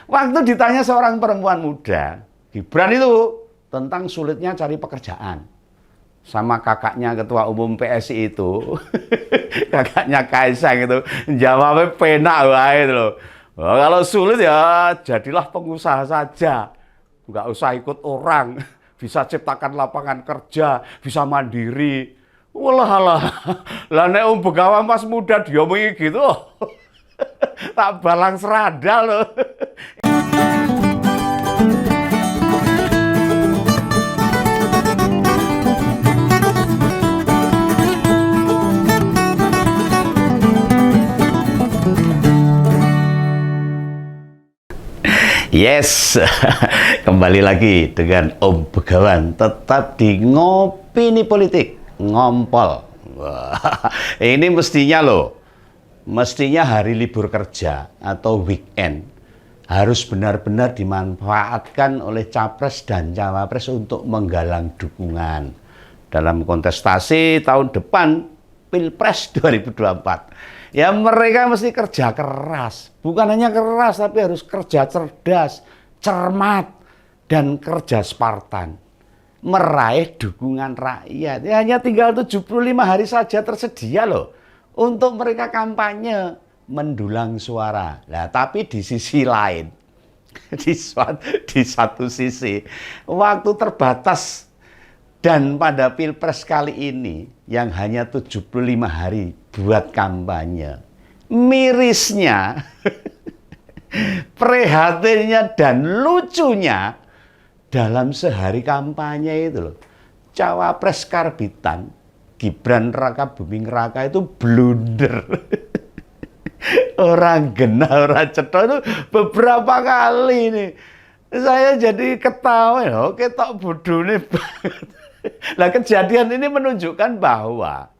Waktu ditanya seorang perempuan muda, Gibran itu tentang sulitnya cari pekerjaan. Sama kakaknya ketua umum PSI itu, kakaknya Kaisang itu, jawabnya penak wae itu loh. Oh, kalau sulit ya jadilah pengusaha saja, nggak usah ikut orang, bisa ciptakan lapangan kerja, bisa mandiri. Walah lah, lah nek Begawan pas muda diomongi gitu, tak balang seradal loh. Yes, kembali lagi dengan Om Begawan, tetap di Ngopini Politik, ngompol. Wah, ini mestinya hari libur kerja atau weekend harus benar-benar dimanfaatkan oleh Capres dan Cawapres untuk menggalang dukungan dalam kontestasi tahun depan Pilpres 2024. Ya mereka mesti kerja keras, bukan hanya keras tapi harus kerja cerdas, cermat, dan kerja Spartan. Meraih dukungan rakyat. Ya, hanya tinggal 75 hari saja tersedia loh untuk mereka kampanye mendulang suara. Nah, tapi di sisi lain, di satu sisi, waktu terbatas dan pada Pilpres kali ini yang hanya 75 hari buat kampanye. Mirisnya, prihatinnya dan lucunya dalam sehari kampanye itu loh. Cawapres karbitan Gibran Raka Buming Raka itu blunder. Orang genah, orang cetha itu beberapa kali nih. Saya jadi ketawa, loh, ketok bodone banget. Nah, kejadian ini menunjukkan bahwa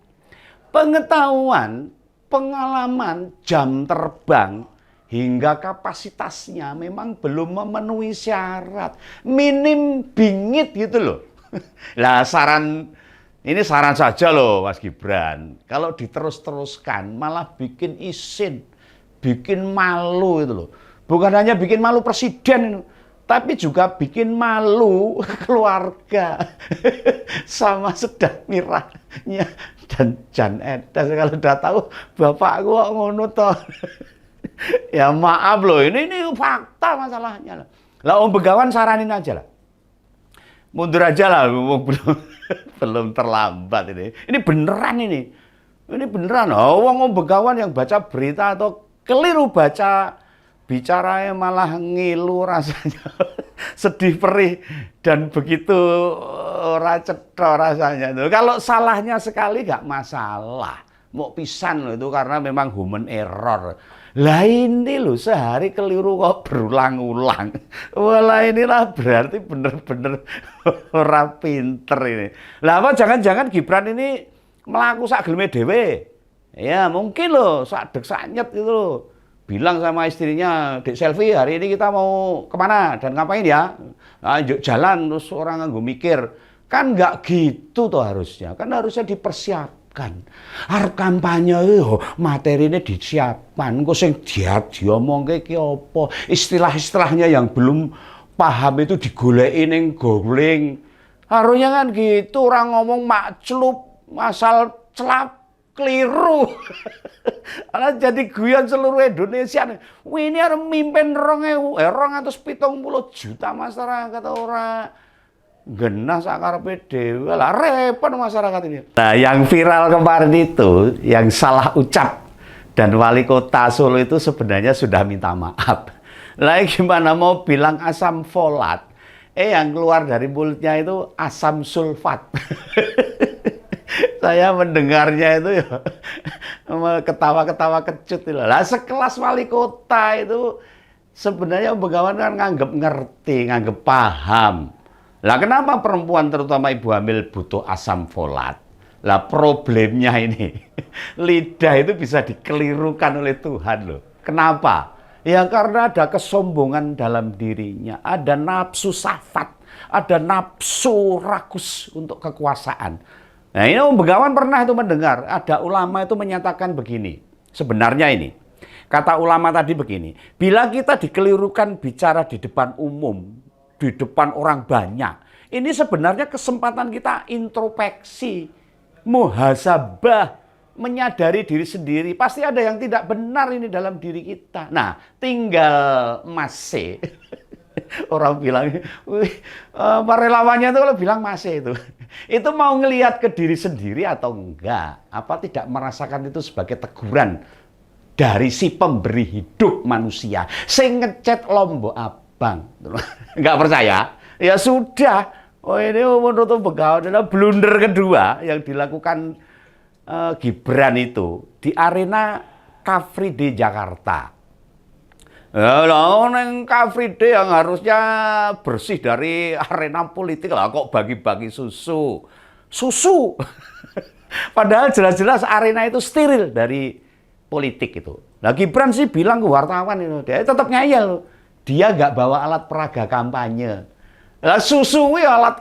pengetahuan, pengalaman, jam terbang, hingga kapasitasnya memang belum memenuhi syarat. Minim bingit gitu loh. Lah ini saran saja loh Mas Gibran. Kalau diterus-teruskan malah bikin isin, bikin malu itu loh. Bukan hanya bikin malu presiden itu, tapi juga bikin malu keluarga sama Sedang Mirahnya dan Jan Etes. Kalau udah tahu bapakku kok ngono toh. Ya maaf loh, ini fakta masalahnya. Lah Om Begawan saranin aja lah. Mundur aja lah, belum terlambat ini. Ini beneran ini. Ini beneran. Oh, Om Begawan yang baca berita atau keliru baca bicaranya malah ngilu rasanya. Sedih perih dan begitu ora cetha rasanya. Kalau salahnya sekali gak masalah. Mau pisan loh itu karena memang human error. Lah ini loh sehari keliru kok berulang-ulang. Walah inilah berarti bener-bener orang pinter ini. Lah apa jangan-jangan Gibran ini melaku sak geleme dhewe. Ya mungkin loh sak dek sak nyet itu loh. Bilang sama istrinya, Dek Selfie hari ini kita mau kemana dan ngapain ya? Nah, jalan terus orang nganggo mikir. Kan nggak gitu toh harusnya. Kan harusnya dipersiapkan. Arep kampanye yo materine disiapkan. Engko sing diomongke ki apa? Istilah-istilahnya yang belum paham itu digoleki ning googling. Harusnya kan gitu, orang ngomong makclup, asal celap keliru. Ana jadi guyon seluruh Indonesia. Wih, ini harus mimpin 270 juta masyarakat ora genah sakarepe dhewe lah, repot masyarakat ini. Nah, yang viral kemarin itu, yang salah ucap dan wali kota Solo itu sebenarnya sudah minta maaf. Lah gimana mau bilang asam folat? Yang keluar dari mulutnya itu asam sulfat. Saya mendengarnya itu ya ketawa-ketawa kecut. Lah sekelas wali kota itu sebenarnya Begawan kan nganggep ngerti, nganggep paham. Lah kenapa perempuan terutama ibu hamil butuh asam folat? Lah problemnya ini lidah itu bisa dikelirukan oleh Tuhan loh. Kenapa? Ya karena ada kesombongan dalam dirinya, ada nafsu safat, ada nafsu rakus untuk kekuasaan. Nah ini Om Begawan pernah itu mendengar, ada ulama itu menyatakan begini, sebenarnya ini, Kata ulama tadi begini, bila kita dikelirukan bicara di depan umum, di depan orang banyak, ini sebenarnya kesempatan kita introspeksi, muhasabah, menyadari diri sendiri. Pasti ada yang tidak benar ini dalam diri kita. Nah, tinggal masih. Orang bilang, relawannya itu kalau bilang masih itu mau ngelihat ke diri sendiri atau enggak? Apa tidak merasakan itu sebagai teguran dari si pemberi hidup manusia, sing ngecet Lombok Abang. Enggak percaya? Ya sudah. Oh, ini menurut Begawan adalah blunder kedua yang dilakukan Gibran itu di arena Car Free Day Jakarta. Neng Car Free Day yang harusnya bersih dari arena politik lah, kok bagi-bagi susu. Padahal jelas-jelas arena itu steril dari politik itu. Nah, Gibran sih bilang ke wartawan itu, dia tetap ngeyel. Dia nggak bawa alat peraga kampanye. Nah, susu alat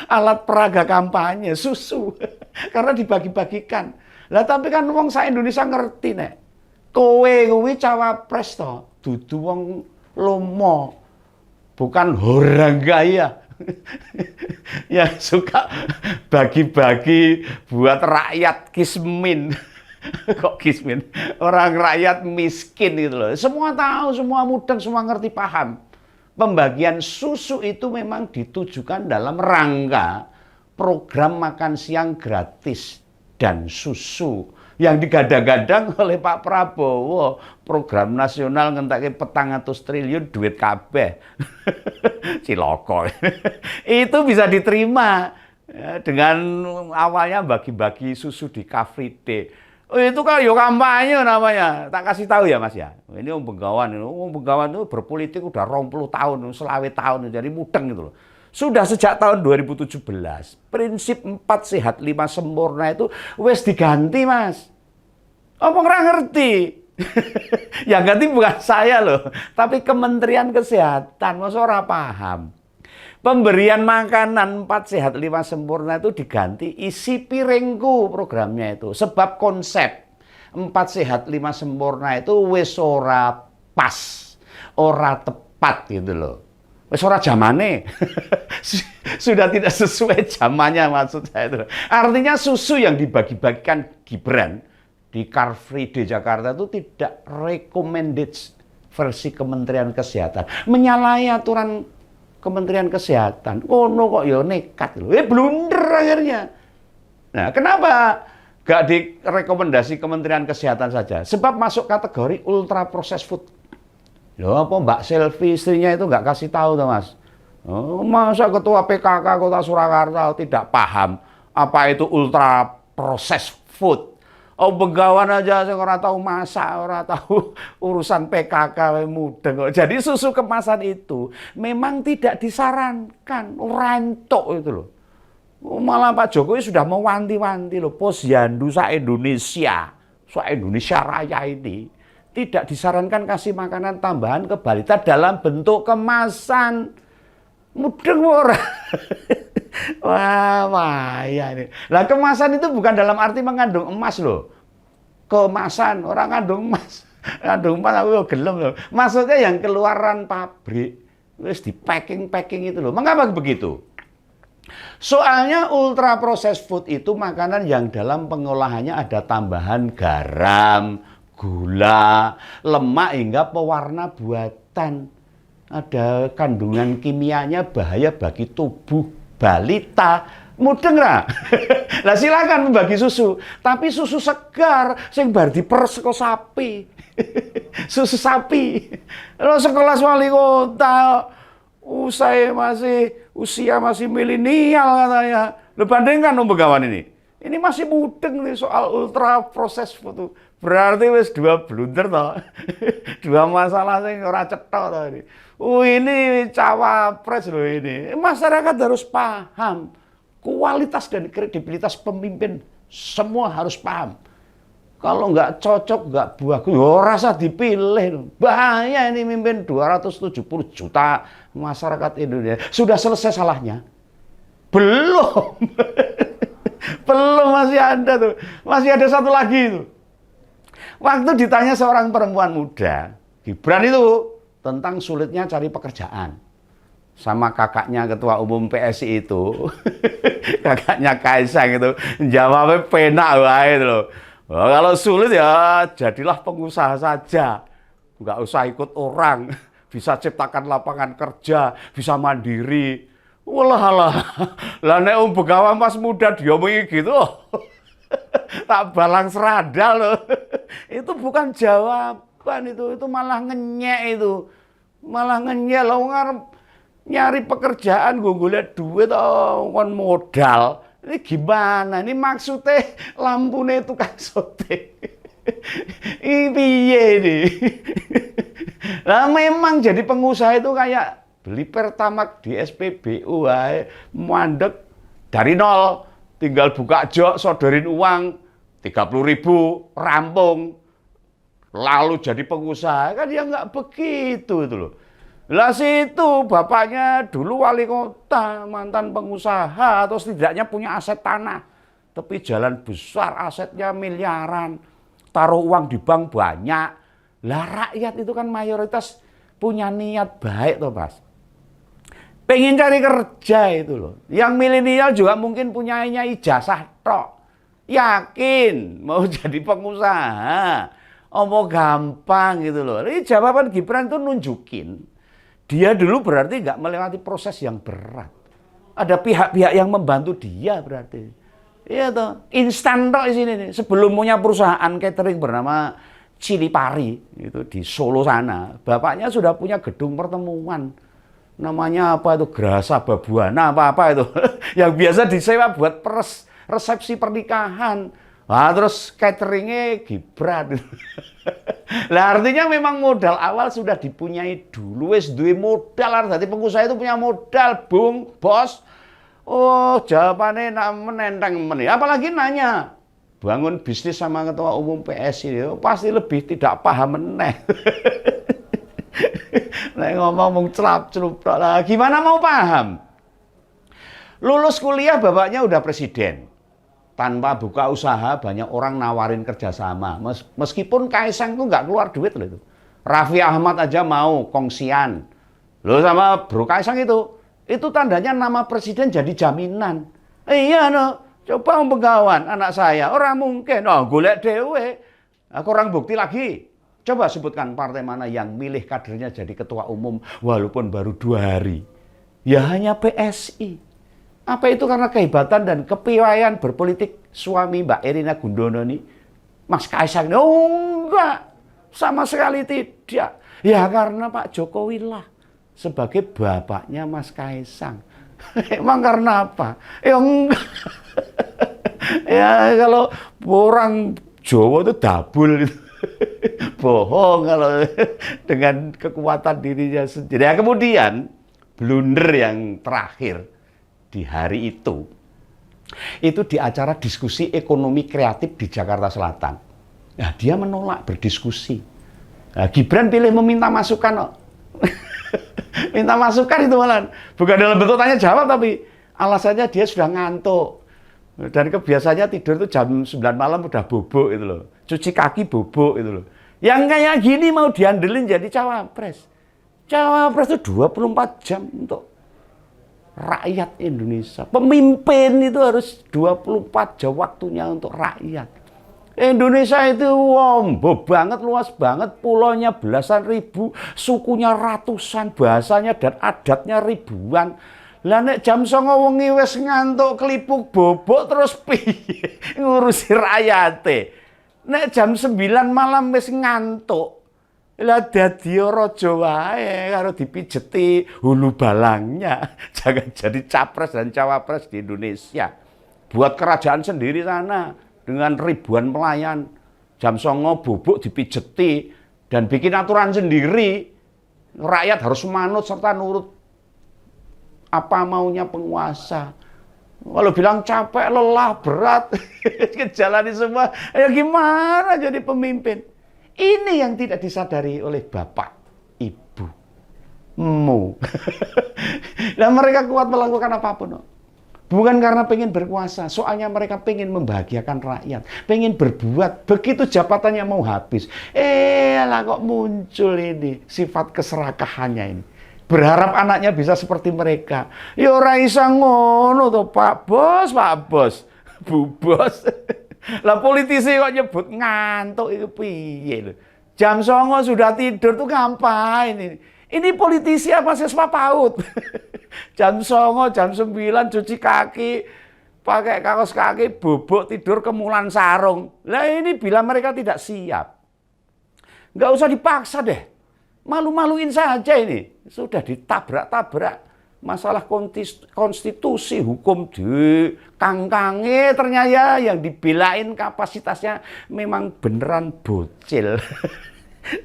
alat peraga kampanye, susu. Karena dibagi-bagikan. Lah tapi kan wong sak Indonesia ngerti nek. Kowe kuwi cawapres to, dudu wong lomo. Bukan orang kaya. Yang suka bagi-bagi buat rakyat kismin. Kok kismin? Orang rakyat miskin gitu loh. Semua tahu, semua mudeng, semua ngerti, paham. Pembagian susu itu memang ditujukan dalam rangka program makan siang gratis dan susu yang digadang-gadang oleh Pak Prabowo, program nasional ngentek 400 triliun duit kabeh. Ciloko. Itu bisa diterima ya, dengan awalnya bagi-bagi susu di Car Free Day. Oh, itu kan yo kampanye namanya. Tak kasih tahu ya Mas ya. Ini Begawan itu berpolitik udah 20 tahun, selawe tahun, jadi mudeng gitu loh. Sudah sejak tahun 2017, prinsip 4 sehat 5 sempurna itu wes diganti, Mas. Apa nggak ngerti? Yang ganti bukan saya loh, tapi Kementerian Kesehatan. Masa ora paham. Pemberian makanan 4 sehat 5 sempurna itu diganti isi piringku programnya itu. Sebab konsep 4 sehat 5 sempurna itu wes ora pas, ora tepat gitu loh. Wes ora zamane. Sudah tidak sesuai zamannya maksud saya itu. Artinya susu yang dibagi-bagikan Gibran di Car Free Day Jakarta itu tidak recommended versi Kementerian Kesehatan. Menyalahi aturan Kementerian Kesehatan. Oh no kok ya nekat. Blunder akhirnya. Nah, kenapa gak direkomendasi Kementerian Kesehatan saja? Sebab masuk kategori ultra processed food. Loh, apa Mbak Selvi istrinya itu nggak kasih tahu tuh Mas? Oh, masa ketua PKK Kota Surakarta tidak paham apa itu ultra processed food? Oh, Begawan aja saya ora tahu masak, ora tahu urusan PKK mudeng kok. Jadi susu kemasan itu memang tidak disarankan, rantok itu loh. Malah Pak Jokowi sudah mewanti-wanti loh, Posyandu se-Indonesia Raya ini tidak disarankan kasih makanan tambahan ke balita dalam bentuk kemasan. Mudeng ora. Wah, ya ini. Lah kemasan itu bukan dalam arti mengandung emas loh. Kemasan orang ngandung emas. Ngandung emas aku gelem loh. Maksudnya yang keluaran pabrik wis di packing itu loh. Mengapa begitu? Soalnya ultra processed food itu makanan yang dalam pengolahannya ada tambahan garam, gula, lemak hingga pewarna buatan. Ada kandungan kimianya bahaya bagi tubuh balita. Mudeng ra? Lah silakan membagi susu, tapi susu segar sing bar diperes kok sapi. Susu sapi. Lo sekolah wali kota usia masih milenial katanya. Lo bandingkan Begawan ini. Ini masih mudeng nih soal ultra processed food. Berarti wis 2 blunder toh. 2 masalah sing ora cetha toh ini. Ini cawapres loh ini. Masyarakat harus paham. Kualitas dan kredibilitas pemimpin semua harus paham. Kalau nggak cocok, nggak bagus, ya rasa dipilih. Bahaya ini mimpin 270 juta masyarakat Indonesia. Sudah selesai salahnya? Belum. Belum, masih ada tuh. Masih ada satu lagi tuh. Waktu ditanya seorang perempuan muda, Gibran itu tentang sulitnya cari pekerjaan. Sama kakaknya ketua umum PSI itu, kakaknya Kaisang itu, jawabnya penak wae itu loh. Oh, kalau sulit ya jadilah pengusaha saja, nggak usah ikut orang, bisa ciptakan lapangan kerja, bisa mandiri. Walah, lah nek begawan pas muda diomongi gitu, tak balang seradal loh. Itu bukan jawaban itu malah ngenyek itu, malah ngenyek loh ngarep nyari pekerjaan gue lihat duit kon modal. Ini gimana? Ini maksudnya lampune tukang sote. Ini piye ini? Nah memang jadi pengusaha itu kayak beli Pertamax di SPBU mandek dari nol, tinggal buka jok, sodorin uang 30.000, rampung. Lalu jadi pengusaha kan ya nggak begitu itu loh. Lah situ bapaknya dulu wali kota, mantan pengusaha, atau setidaknya punya aset tanah. Tapi jalan besar, asetnya miliaran. Taruh uang di bank banyak. Lah rakyat itu kan mayoritas punya niat baik toh Mas. Pengen cari kerja itu loh. Yang milenial juga mungkin punyanya ijazah tok. Yakin mau jadi pengusaha. Omong gampang gitu loh. Ini jawaban Gibran itu nunjukin. Dia dulu berarti nggak melewati proses yang berat. Ada pihak-pihak yang membantu dia berarti. Iya toh, instan toh di sini nih. Sebelum punya perusahaan catering bernama Cilipari itu di Solo sana, bapaknya sudah punya gedung pertemuan. Namanya apa itu? Grasa Babuana apa itu. Yang biasa disewa buat resepsi pernikahan. Nah, terus cateringnya Gibran. Lah artinya memang modal awal sudah dipunyai dulu, wis duwe modal. Artinya pengusaha itu punya modal, Bung, Bos. Oh, jawabannya nak menenteng meneh. Apalagi nanya, bangun bisnis sama ketua umum PSI, pasti lebih tidak paham meneh. Nek ngomong celap-celup lah, gimana mau paham? Lulus kuliah bapaknya udah presiden. Tanpa buka usaha, banyak orang nawarin kerjasama. Meskipun Kaisang itu nggak keluar duit loh itu. Raffi Ahmad aja mau kongsian. Loh sama Bro Kaisang itu tandanya nama presiden jadi jaminan. Iya no, coba pegawai anak saya, orang mungkin. Oh, golek dewe. Kurang bukti lagi. Coba sebutkan partai mana yang milih kadernya jadi ketua umum walaupun baru 2 hari. Ya hanya PSI. Apa itu karena kehebatan dan kepiawaian berpolitik suami Mbak Erina Gudono ini? Mas Kaisang, oh enggak, sama sekali tidak. Ya karena Pak Jokowi lah sebagai bapaknya Mas Kaisang. Emang karena apa? Ya enggak. Ya kalau orang Jawa itu dabul gitu. Bohong kalau dengan kekuatan dirinya sendiri. Ya, kemudian blunder yang terakhir di hari itu di acara diskusi ekonomi kreatif di Jakarta Selatan. Nah, dia menolak berdiskusi. Nah, Gibran pilih meminta masukan. Oh. Minta masukan itu malah. Bukan dalam bentuk tanya jawab, tapi alasannya dia sudah ngantuk. Dan kebiasaannya tidur itu jam 9 malam udah bobok itu loh. Cuci kaki bobok itu loh. Yang kayak gini mau diandelin jadi cawapres. Cawapres itu 24 jam untuk rakyat Indonesia. Pemimpin itu harus 24 jam waktunya untuk rakyat. Indonesia itu wombo banget, luas banget, pulaunya belasan ribu, sukunya ratusan, bahasanya dan adatnya ribuan. Lah nek jam 09.00 wengi wis ngantuk kelipuk bobok terus piye ngurusi rakyate. Nek jam 9 malam wis ngantuk. Lah dadi raja wae karo dipijeti hulu balangnya. Jangan jadi capres dan cawapres di Indonesia. Buat kerajaan sendiri sana dengan ribuan pelayan. Jam 09.00 bubuk dipijeti dan bikin aturan sendiri. Rakyat harus manut serta nurut apa maunya penguasa. Kalau bilang capek, lelah, berat, jalani semua, ya gimana jadi pemimpin? Ini yang tidak disadari oleh bapak, ibu, mu. Dan mereka kuat melakukan apapun. Bukan karena pengen berkuasa, soalnya mereka pengen membahagiakan rakyat, pengen berbuat. Begitu jabatannya mau habis, lah kok muncul ini sifat keserakahannya ini. Berharap anaknya bisa seperti mereka. Ya ora iso ngono to, Pak Bos, Pak Bos. Bu Bos. Lah politisi kok nyebut ngantuk itu piye lho. Jam 09.00 sudah tidur tuh ngapain ini? Ini politisi apa siswa PAUD? Jam 09.00, jam 9 cuci kaki, pakai kaos kaki, bobok tidur kemulan sarung. Lah ini bila mereka tidak siap. Nggak usah dipaksa deh. Malu-maluin saja ini. Sudah ditabrak-tabrak. Masalah konstitusi, hukum di kangkange ternyata yang dibelain kapasitasnya memang beneran bocil.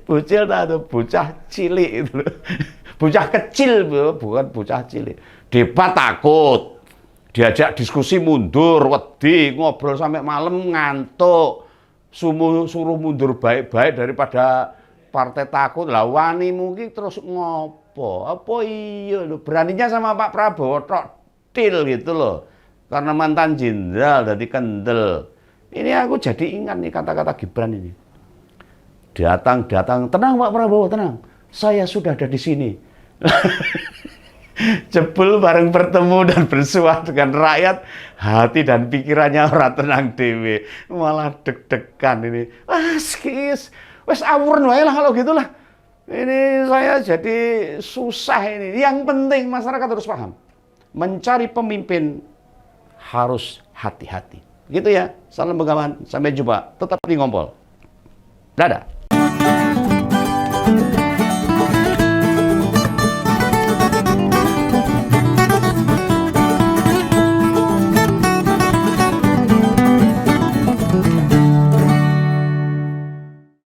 Bocil atau bocah cilik itu. Bocah kecil, bukan bocah cilik. Debat takut. Diajak diskusi mundur, wedi, ngobrol sampai malam ngantuk. Suruh mundur baik-baik daripada partai takut. Lah wani mungkin terus ngopo. Apa iya lho, beraninya sama Pak Prabowo tok til gitu loh. Karena mantan jenderal jadi kendel. Ini aku jadi ingat nih kata-kata Gibran ini. Datang, tenang Pak Prabowo, tenang. Saya sudah ada di sini. Jebul bareng bertemu dan bersuah dengan rakyat, hati dan pikirannya ora tenang dewe, malah deg-degan ini. Wes awurn wae lah kalau gitulah. Ini saya jadi susah ini. Yang penting masyarakat harus paham. Mencari pemimpin harus hati-hati. Gitu ya. Salam Begawan, sampai jumpa. Tetap di Ngompol. Dadah.